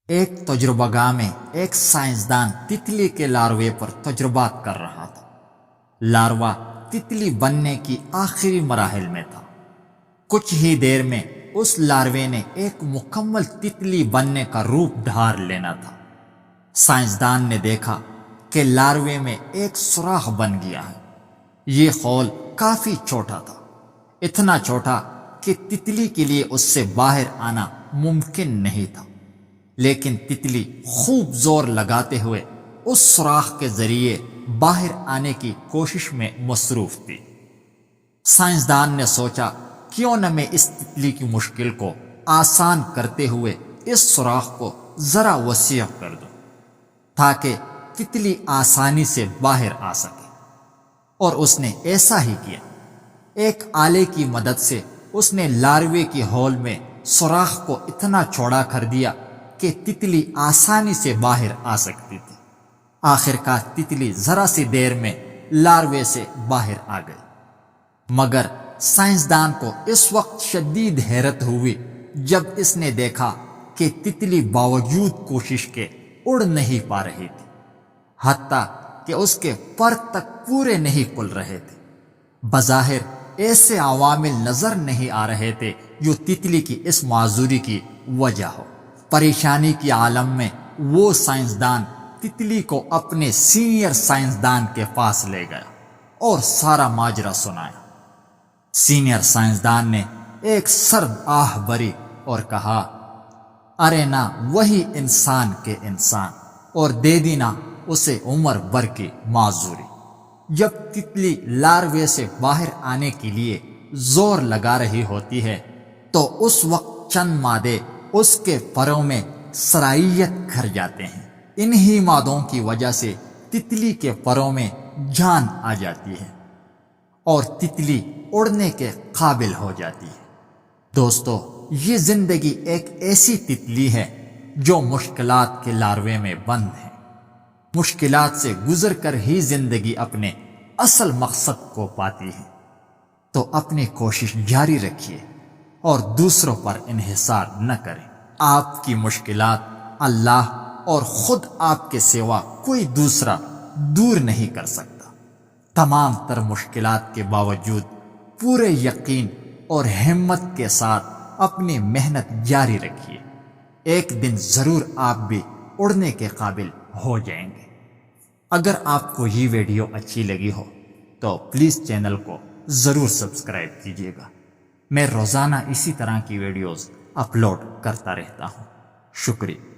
ایک تجربہ گاہ میں ایک سائنسدان تتلی کے لاروے پر تجربات کر رہا تھا۔ لاروا تتلی بننے کی آخری مراحل میں تھا۔ کچھ ہی دیر میں اس لاروے نے ایک مکمل تتلی بننے کا روپ دھار لینا تھا۔ سائنسدان نے دیکھا کہ لاروے میں ایک سوراخ بن گیا ہے۔ یہ خول کافی چھوٹا تھا، اتنا چھوٹا کہ تتلی کے لیے اس سے باہر آنا ممکن نہیں تھا، لیکن تتلی خوب زور لگاتے ہوئے اس سوراخ کے ذریعے باہر آنے کی کوشش میں مصروف تھی۔ سائنسدان نے سوچا کیوں نہ میں اس تتلی کی مشکل کو آسان کرتے ہوئے اس سوراخ کو ذرا وسیع کر دوں تاکہ تتلی آسانی سے باہر آ سکے، اور اس نے ایسا ہی کیا۔ ایک آلے کی مدد سے اس نے لاروے کی ہول میں سوراخ کو اتنا چوڑا کر دیا کہ تتلی آسانی سے باہر آ سکتی تھی۔ آخر کار تتلی ذرا سی دیر میں لاروے سے باہر آ گئی، مگر سائنسدان کو اس وقت شدید حیرت ہوئی جب اس نے دیکھا کہ تتلی باوجود کوشش کے اڑ نہیں پا رہی تھی، حتیٰ کہ اس کے پر تک پورے نہیں کھل رہے تھے۔ بظاہر ایسے عوامل نظر نہیں آ رہے تھے جو تتلی کی اس معذوری کی وجہ ہو۔ پریشانی کی عالم میں وہ سائنسدان تتلی کو اپنے سینئر سائنسدان کے پاس لے گیا اور سارا ماجرا سنایا۔ سینئر سائنسدان نے ایک سرد آہ بھری اور کہا، ارے نا وہی انسان کے انسان، اور دے دینا اسے عمر بھر کی معذوری۔ جب تتلی لاروے سے باہر آنے کے لیے زور لگا رہی ہوتی ہے تو اس وقت چند مادے اس کے پروں میں صلاحیت کھر جاتے ہیں۔ انہی مادوں کی وجہ سے تتلی کے پروں میں جان آ جاتی ہے اور تتلی اڑنے کے قابل ہو جاتی ہے۔ دوستو، یہ زندگی ایک ایسی تتلی ہے جو مشکلات کے لاروے میں بند ہے۔ مشکلات سے گزر کر ہی زندگی اپنے اصل مقصد کو پاتی ہے۔ تو اپنی کوشش جاری رکھیے اور دوسروں پر انحصار نہ کریں۔ آپ کی مشکلات اللہ اور خود آپ کے سوا کوئی دوسرا دور نہیں کر سکتا۔ تمام تر مشکلات کے باوجود پورے یقین اور ہمت کے ساتھ اپنی محنت جاری رکھیے۔ ایک دن ضرور آپ بھی اڑنے کے قابل ہو جائیں گے۔ اگر آپ کو یہ ویڈیو اچھی لگی ہو تو پلیز چینل کو ضرور سبسکرائب کیجیے گا۔ میں روزانہ اسی طرح کی ویڈیوز اپلوڈ کرتا رہتا ہوں۔ شکریہ۔